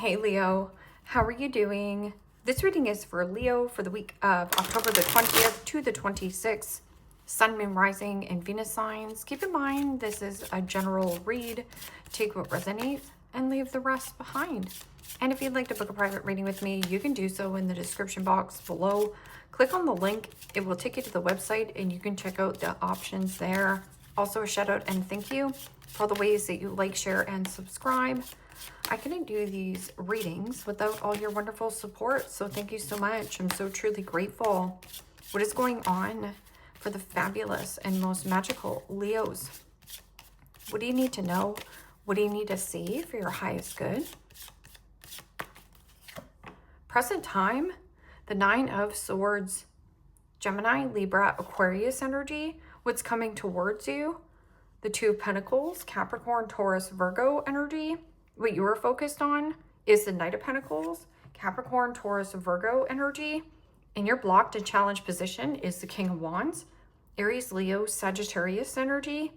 Hey Leo, how are you doing? This reading is for Leo for the week of October the 20th to the 26th. Sun, Moon, Rising, and Venus signs. Keep in mind, this is a general read. Take what resonates and leave the rest behind. And if you'd like to book a private reading with me, you can do so in the description box below. Click on the link. It will take you to the website and you can check out the options there. Also a shout out and thank you for all the ways that you like, share, and subscribe. I couldn't do these readings without all your wonderful support, so thank you so much. I'm so truly grateful. What is going on for the fabulous and most magical Leos? What do you need to know? What do you need to see for your highest good? Present time, the Nine of Swords, Gemini, Libra, Aquarius energy. What's coming towards you? The Two of Pentacles, Capricorn, Taurus, Virgo energy. What you are focused on is the Knight of Pentacles, Capricorn, Taurus, Virgo energy. And your blocked and challenged position is the King of Wands, Aries, Leo, Sagittarius energy.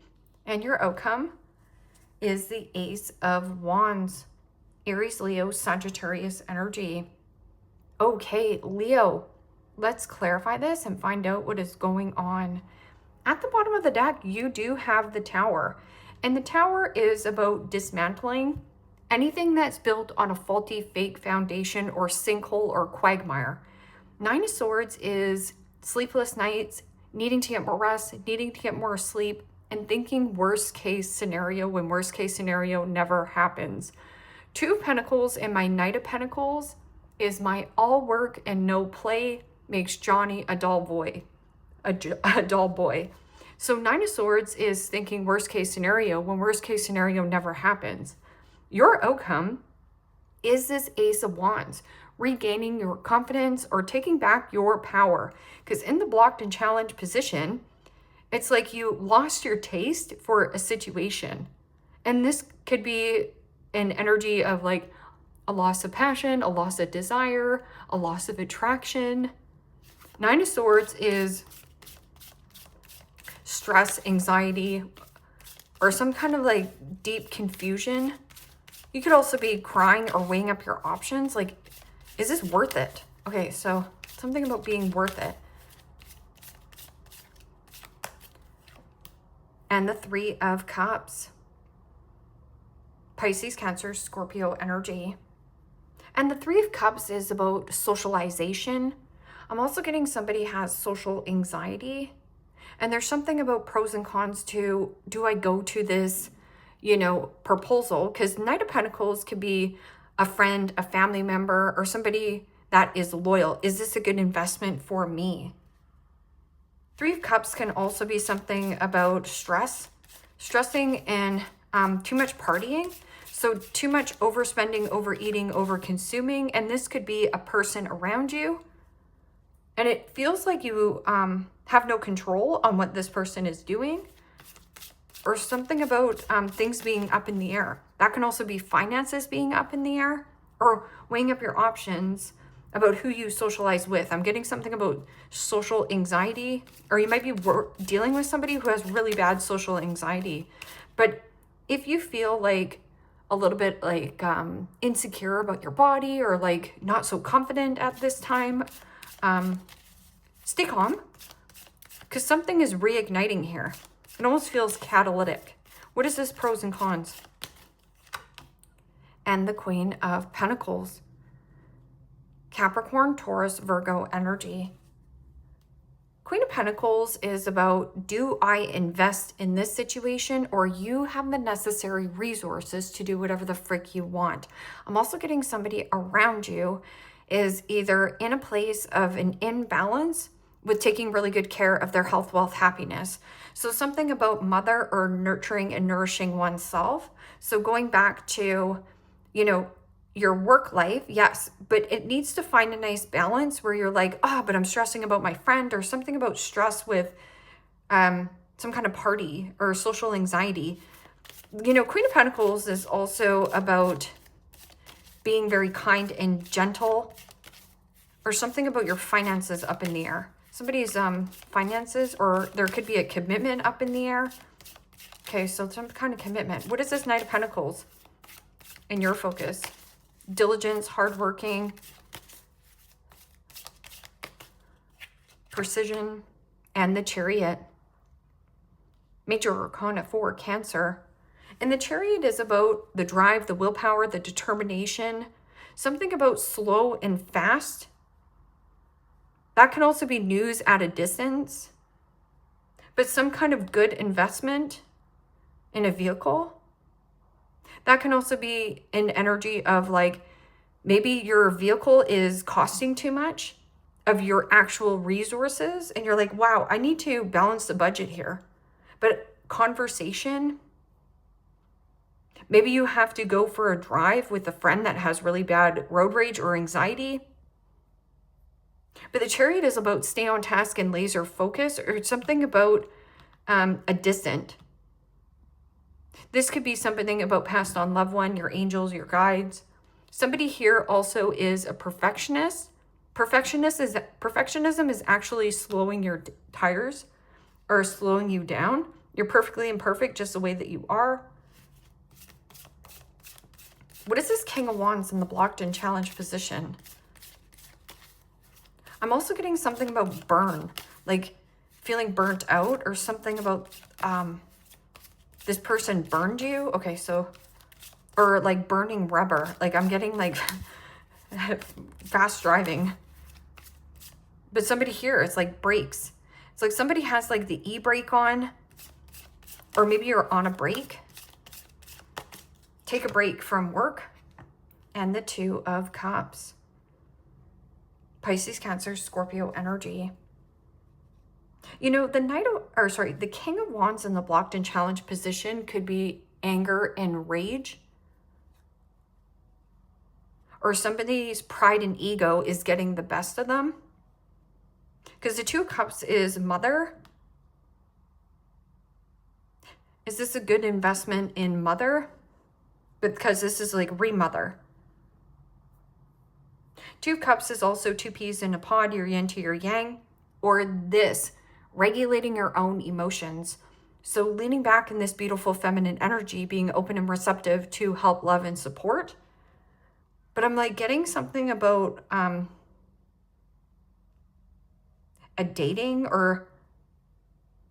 And your outcome is the Ace of Wands, Aries, Leo, Sagittarius energy. Okay, Leo, let's clarify this and find out what is going on. At the bottom of the deck, you do have the Tower. And the Tower is about dismantling anything that's built on a faulty, fake foundation or sinkhole or quagmire. Nine of Swords is sleepless nights, needing to get more rest, needing to get more sleep, and thinking worst case scenario when worst case scenario never happens. Two of Pentacles and my Knight of Pentacles is my all work and no play makes Johnny a dull boy. A dull boy. So Nine of Swords is thinking worst case scenario when worst case scenario never happens. Your outcome is this Ace of Wands, regaining your confidence or taking back your power. Because in the blocked and challenged position, it's like you lost your taste for a situation. And this could be an energy of like a loss of passion, a loss of desire, a loss of attraction. Nine of Swords is stress, anxiety, or some kind of like deep confusion. You could also be crying or weighing up your options. Like, is this worth it? Okay, so something about being worth it. And the Three of Cups. Pisces, Cancer, Scorpio energy. And the Three of Cups is about socialization. I'm also getting somebody has social anxiety. And there's something about pros and cons to, do I go to this, proposal? Because Knight of Pentacles could be a friend, a family member, or somebody that is loyal. Is this a good investment for me? Three of Cups can also be something about stressing and too much partying. So too much overspending, overeating, overconsuming. And this could be a person around you. And it feels like you have no control on what this person is doing. Or something about things being up in the air. That can also be finances being up in the air. Or weighing up your options about who you socialize with. I'm getting something about social anxiety. Or you might be dealing with somebody who has really bad social anxiety. But if you feel like a little bit like insecure about your body or like not so confident at this time, stay calm, because something is reigniting here. It almost feels catalytic. What is this pros and cons? And the Queen of Pentacles. Capricorn, Taurus, Virgo energy. Queen of Pentacles is about, do I invest in this situation, or you have the necessary resources to do whatever the frick you want? I'm also getting somebody around you is either in a place of an imbalance with taking really good care of their health, wealth, happiness. So something about mother or nurturing and nourishing oneself. So going back to, your work life, yes, but it needs to find a nice balance where you're like, but I'm stressing about my friend, or something about stress with some kind of party or social anxiety. Queen of Pentacles is also about being very kind and gentle, or something about your finances up in the air. Somebody's finances, or there could be a commitment up in the air. Okay, so some kind of commitment. What is this Knight of Pentacles in your focus? diligence, hardworking, precision, and the Chariot. Major Arcana 4, Cancer. And the Chariot is about the drive, the willpower, the determination, something about slow and fast. That can also be news at a distance, but some kind of good investment in a vehicle. That can also be an energy of like, maybe your vehicle is costing too much of your actual resources. And you're like, wow, I need to balance the budget here. But conversation, maybe you have to go for a drive with a friend that has really bad road rage or anxiety. But the Chariot is about stay on task and laser focus, or something about a distant. This could be something about passed on loved one, your angels, your guides. Somebody here also is a perfectionist. Perfectionism is actually slowing your tires or slowing you down. You're perfectly imperfect just the way that you are. What is this King of Wands in the blocked and challenged position? I'm also getting something about burn, like feeling burnt out, or something about this person burned you. Okay, so, or like burning rubber. Like I'm getting like fast driving. But somebody here, it's like brakes. It's like somebody has like the e-brake on, or maybe you're on a break. Take a break from work. And the Two of Cups. Pisces, Cancer, Scorpio energy. You know, the King of Wands in the blocked and challenged position could be anger and rage. Or somebody's pride and ego is getting the best of them. Because the Two of Cups is mother. Is this a good investment in mother? Because this is like remother. Two of Cups is also two peas in a pod, your yin to your yang. Or this, regulating your own emotions. So leaning back in this beautiful feminine energy, being open and receptive to help, love, and support. But I'm like getting something about a dating, or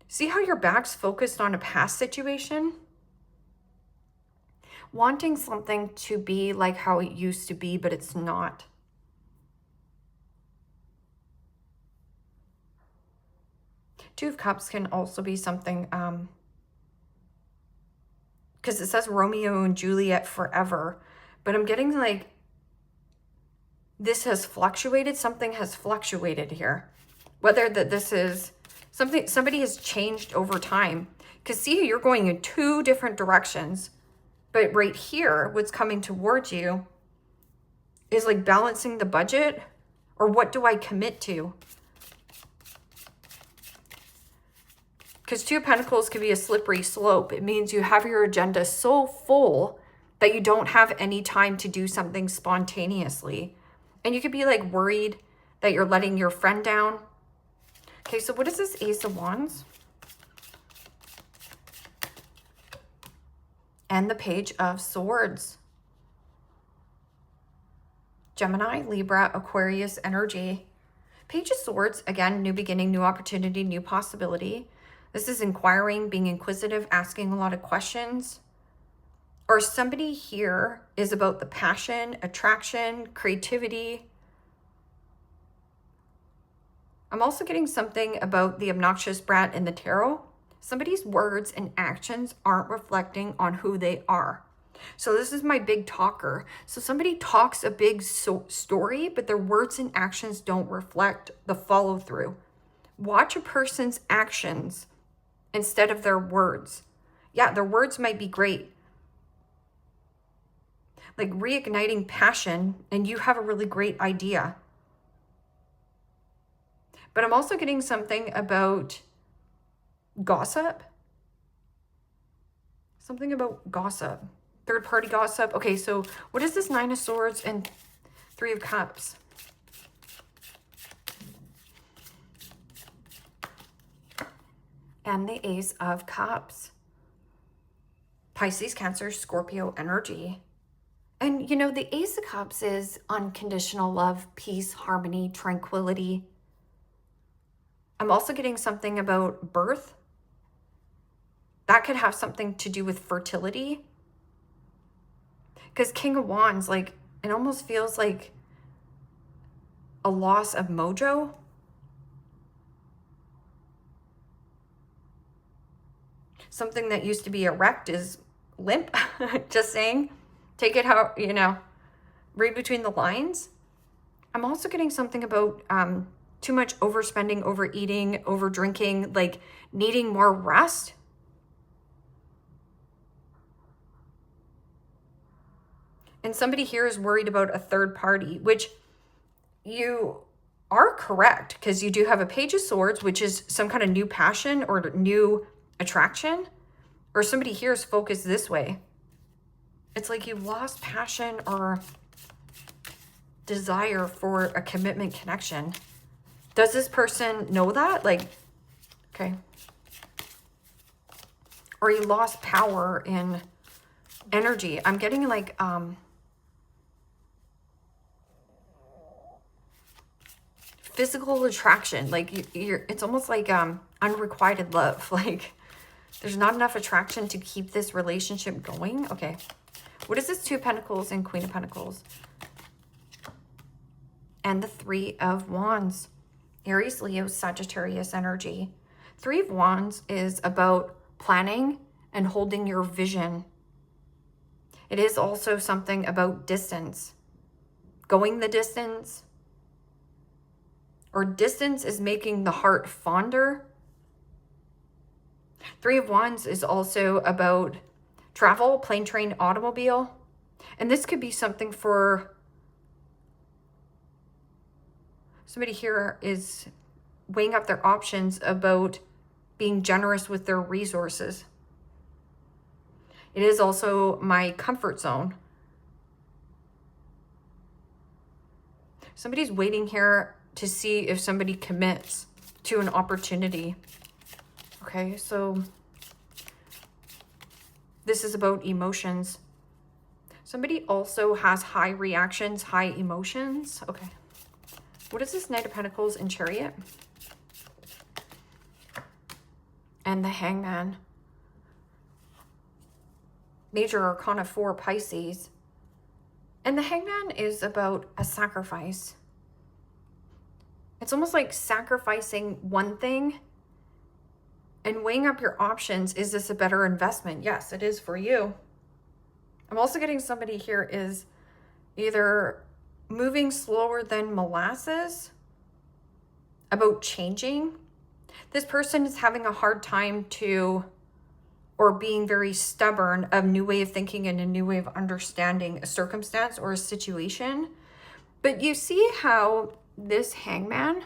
see how your back's focused on a past situation? Wanting something to be like how it used to be, but it's not. Two of Cups can also be something, because it says Romeo and Juliet forever, but I'm getting like, this has fluctuated, something has fluctuated here. Whether that this is something, somebody has changed over time. Because see, you're going in two different directions. But right here, what's coming towards you is like balancing the budget, or what do I commit to? Because Two of Pentacles can be a slippery slope. It means you have your agenda so full that you don't have any time to do something spontaneously. And you could be like worried that you're letting your friend down. Okay, so what is this Ace of Wands? And the Page of Swords. Gemini, Libra, Aquarius energy. Page of Swords, again, new beginning, new opportunity, new possibility. This is inquiring, being inquisitive, asking a lot of questions. Or somebody here is about the passion, attraction, creativity. I'm also getting something about the obnoxious brat in the tarot. Somebody's words and actions aren't reflecting on who they are. So this is my big talker. So somebody talks a big story, but their words and actions don't reflect the follow through. Watch a person's actions instead of their words. Yeah, their words might be great. Like reigniting passion, and you have a really great idea. But I'm also getting something about gossip. Something about gossip. Third-party gossip. Okay, so what is this Nine of Swords and Three of Cups? And the Ace of Cups. Pisces, Cancer, Scorpio energy. And, you know, the Ace of Cups is unconditional love, peace, harmony, tranquility. I'm also getting something about birth. That could have something to do with fertility. Because King of Wands, like, it almost feels like a loss of mojo. Something that used to be erect is limp. Just saying. Take it how, you know, read between the lines. I'm also getting something about too much overspending, overeating, over drinking, like needing more rest. And somebody here is worried about a third party, which you are correct, because you do have a Page of Swords, which is some kind of new passion or new attraction, or somebody here is focused this way. It's like you lost passion or desire for a commitment connection. Does this person know that? Like, okay. Or you lost power in energy. I'm getting like, physical attraction. Like you're it's almost like, unrequited love. Like there's not enough attraction to keep this relationship going. Okay. What is this? Two of Pentacles and Queen of Pentacles. And the Three of Wands. Aries, Leo, Sagittarius energy. Three of Wands is about planning and holding your vision. It is also something about distance. Going the distance. Or distance is making the heart fonder. Three of Wands is also about travel, plane, train, automobile. And this could be something for somebody here is weighing up their options about being generous with their resources. It is also my comfort zone. Somebody's waiting here to see if somebody commits to an opportunity. Okay, so this is about emotions. Somebody also has high reactions, high emotions. Okay. What is this? Knight of Pentacles and Chariot? And the Hangman. Major Arcana 4, Pisces. And the Hangman is about a sacrifice. It's almost like sacrificing one thing and weighing up your options. Is this a better investment? Yes, it is for you. I'm also getting somebody here is either moving slower than molasses, about changing. This person is having a hard time to, or being very stubborn, a new way of thinking and a new way of understanding a circumstance or a situation. But you see how this Hangman,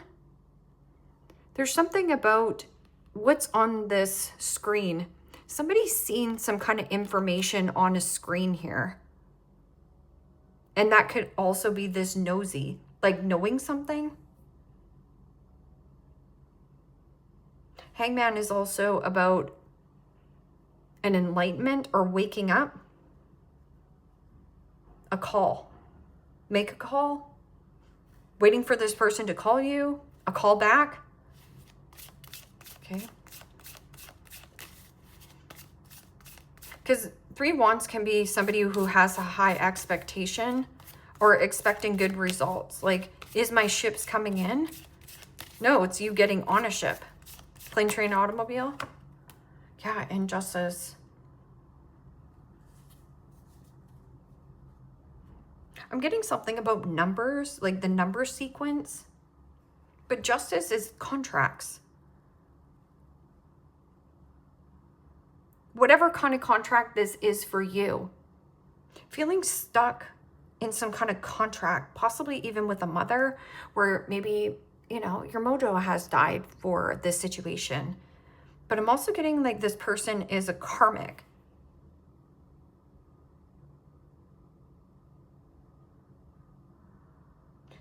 there's something about what's on this screen. Somebody's seen some kind of information on a screen here. And that could also be this nosy, like knowing something. Hangman is also about an enlightenment or waking up. A call. Make a call. Waiting for this person to call you. A call back. Okay. Because Three of Wands can be somebody who has a high expectation or expecting good results. Like, is my ships coming in? No, it's you getting on a ship. Plane, train, automobile. Yeah, injustice. I'm getting something about numbers, like the number sequence. But justice is contracts. Whatever kind of contract this is for you. Feeling stuck in some kind of contract, possibly even with a mother, where maybe, you know, your mojo has died for this situation. But I'm also getting like this person is a karmic.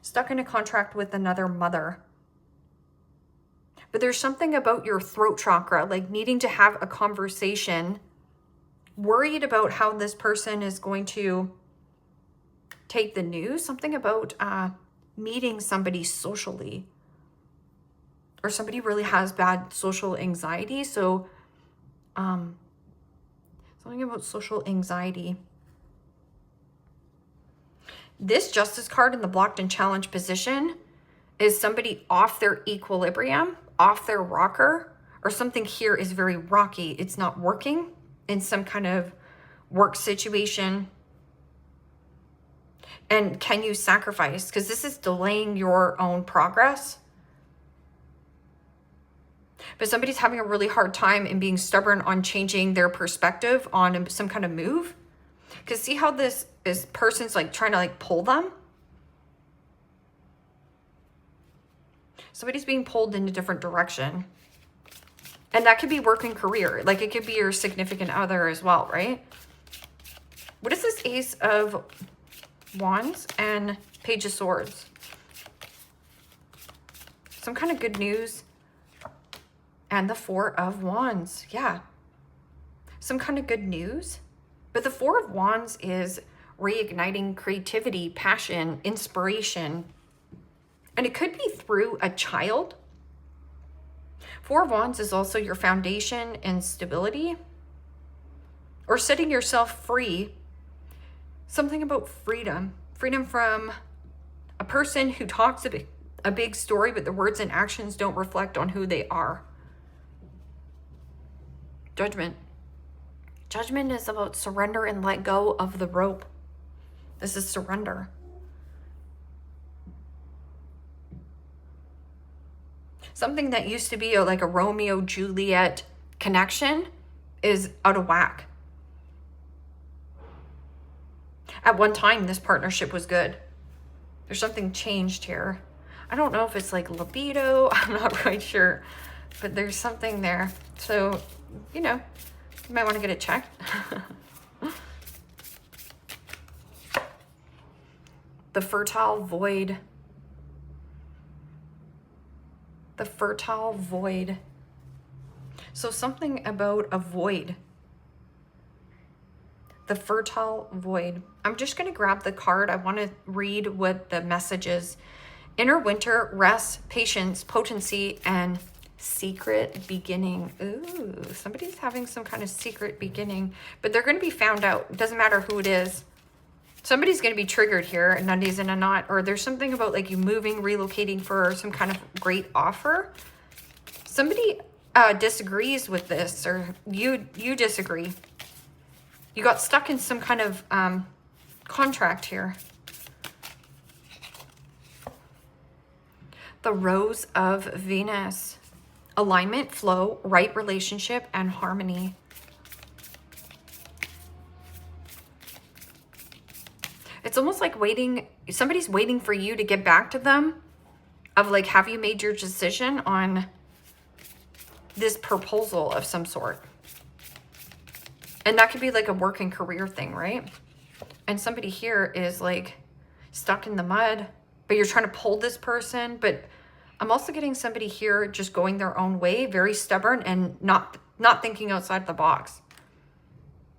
Stuck in a contract with another mother. But there's something about your throat chakra, like needing to have a conversation, worried about how this person is going to take the news, something about meeting somebody socially, or somebody really has bad social anxiety. So something about social anxiety. This Justice card in the blocked and challenged position is somebody off their equilibrium, off their rocker, or something here is very rocky. It's not working in some kind of work situation. And can you sacrifice? Because this is delaying your own progress. But somebody's having a really hard time and being stubborn on changing their perspective on some kind of move. Because see how this person's like trying to like pull them? Somebody's being pulled in a different direction. And that could be work and career. Like it could be your significant other as well, right? What is this Ace of Wands and Page of Swords? Some kind of good news. And the Four of Wands. Yeah. Some kind of good news. But the Four of Wands is reigniting creativity, passion, inspiration. And it could be through a child. Four of Wands is also your foundation and stability. Or setting yourself free. Something about freedom. Freedom from a person who talks a big story, but the words and actions don't reflect on who they are. Judgment. Judgment is about surrender and let go of the rope. This is surrender. Something that used to be like a Romeo-Juliet connection is out of whack. At one time, this partnership was good. There's something changed here. I don't know if it's like libido. I'm not quite sure. But there's something there. So, you know, you might want to get it checked. The fertile void. The fertile void. So something about a void. The fertile void. I'm just going to grab the card. I want to read what the message is. Inner winter, rest, patience, potency, and secret beginning. Ooh, somebody's having some kind of secret beginning, but they're going to be found out. It doesn't matter who it is. Somebody's going to be triggered here, and undies in a knot, or there's something about like you moving, relocating for some kind of great offer. Somebody disagrees with this, or you disagree. You got stuck in some kind of contract here. The Rose of Venus. Alignment, flow, right relationship, and harmony. It's almost like waiting. Somebody's waiting for you to get back to them. Of like, have you made your decision on this proposal of some sort? And that could be like a work and career thing, right? And somebody here is like stuck in the mud, but you're trying to pull this person. But I'm also getting somebody here just going their own way, very stubborn and not thinking outside the box.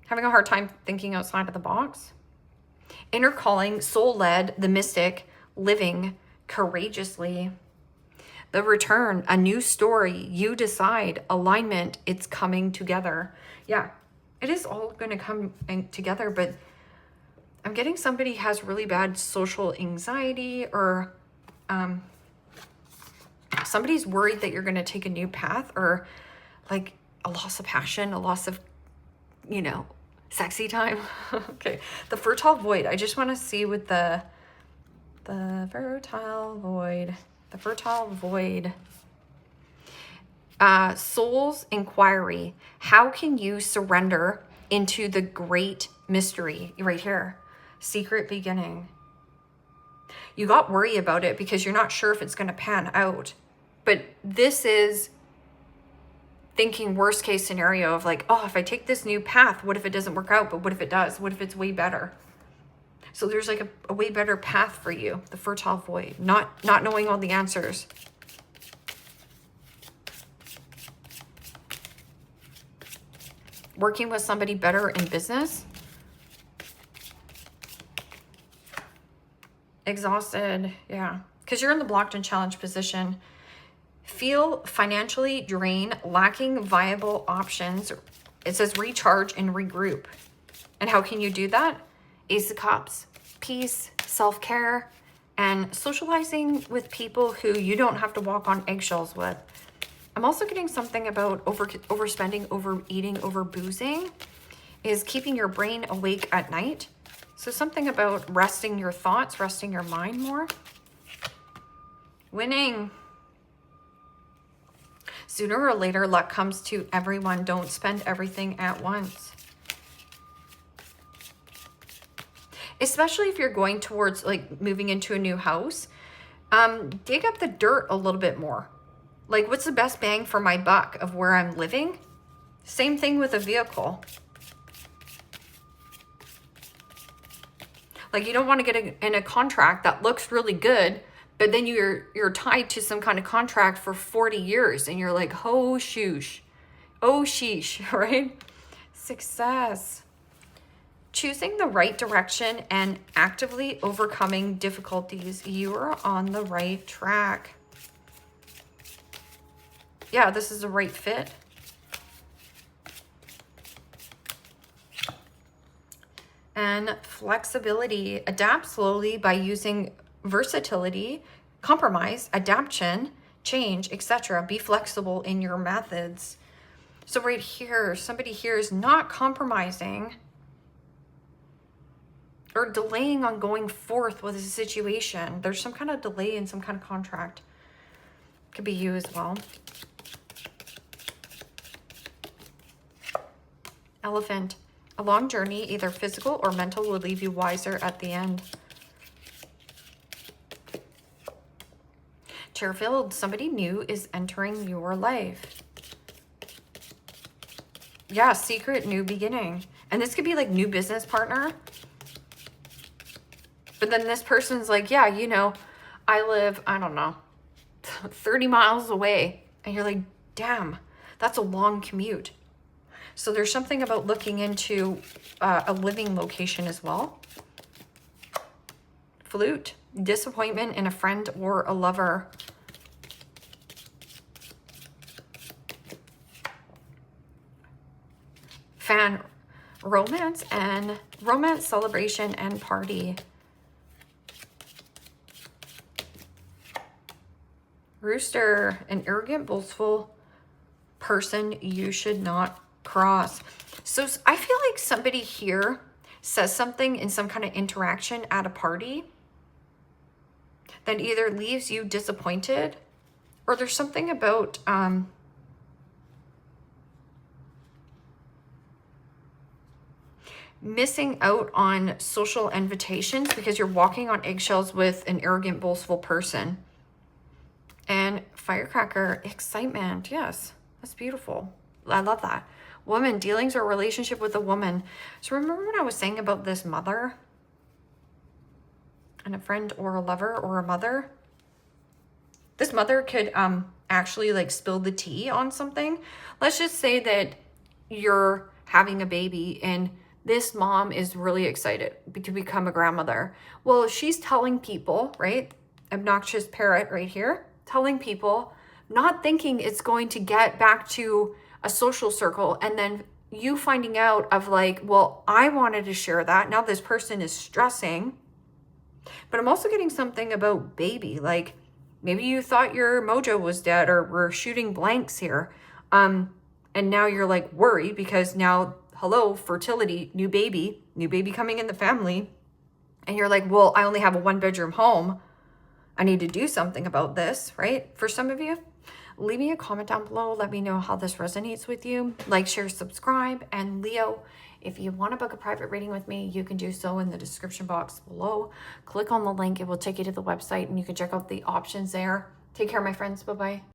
Having a hard time thinking outside of the box. Inner calling, soul-led, the mystic, living courageously. The return, a new story, you decide, alignment, it's coming together. Yeah. It is all going to come together, but I'm getting somebody has really bad social anxiety, or somebody's worried that you're going to take a new path, or like a loss of passion, a loss of, you know, sexy time. Okay. The fertile void. I just want to see with the fertile void. The fertile void. Soul's inquiry. How can you surrender into the great mystery? Right here. Secret beginning. You got worried about it because you're not sure if it's going to pan out. But this is thinking worst case scenario of like, oh, if I take this new path, what if it doesn't work out? But what if it does? What if it's way better? So there's like a way better path for you. The fertile void. Not knowing all the answers. Working with somebody better in business. Exhausted, yeah. Because you're in the blocked and challenged position. Feel financially drained, lacking viable options. It says recharge and regroup. And how can you do that? Ace of Cups, peace, self-care, and socializing with people who you don't have to walk on eggshells with. I'm also getting something about overspending, overeating, overboozing is keeping your brain awake at night. So something about resting your thoughts, resting your mind more. Winning. Sooner or later, luck comes to everyone. Don't spend everything at once. Especially if you're going towards like moving into a new house, dig up the dirt a little bit more. Like, what's the best bang for my buck of where I'm living? Same thing with a vehicle. Like, you don't want to get in a contract that looks really good, but then you're tied to some kind of contract for 40 years and you're like, oh shoosh, oh sheesh, right? Success. Choosing the right direction and actively overcoming difficulties. You are on the right track. Yeah, this is the right fit. And flexibility. Adapt slowly by using versatility, compromise, adaptation, change, etc. Be flexible in your methods. So right here, somebody here is not compromising or delaying on going forth with a situation. There's some kind of delay in some kind of contract. Could be you as well. Elephant. A long journey, either physical or mental, will leave you wiser at the end. Chairfield, somebody new is entering your life. Yeah, secret new beginning. And this could be like new business partner. But then this person's like, yeah, you know, I live, I don't know, 30 miles away. And you're like, damn, that's a long commute. So there's something about looking into a living location as well. Flute, disappointment in a friend or a lover. Fan, romance, celebration, and party. Rooster, an arrogant, boastful person you should not cross. So I feel like somebody here says something in some kind of interaction at a party that either leaves you disappointed, or there's something about missing out on social invitations because you're walking on eggshells with an arrogant, boastful person. And firecracker, excitement. Yes, that's beautiful. I love that. Woman, dealings or relationship with a woman. So remember when I was saying about this mother and a friend or a lover or a mother? This mother could actually like spill the tea on something. Let's just say that you're having a baby and this mom is really excited to become a grandmother. Well, she's telling people, right? Obnoxious parrot right here, telling people, not thinking it's going to get back to a social circle, and then you finding out of like, well, I wanted to share that. Now this person is stressing. But I'm also getting something about baby. Like maybe you thought your mojo was dead or we're shooting blanks here. And now you're like worried because now, hello, fertility, new baby coming in the family. And you're like, well, I only have a 1-bedroom home. I need to do something about this, right? For some of you. Leave me a comment down below. Let me know how this resonates with you. Like, share, subscribe. And Leo, if you want to book a private reading with me, you can do so in the description box below. Click on the link. It will take you to the website and you can check out the options there. Take care, my friends. Bye-bye.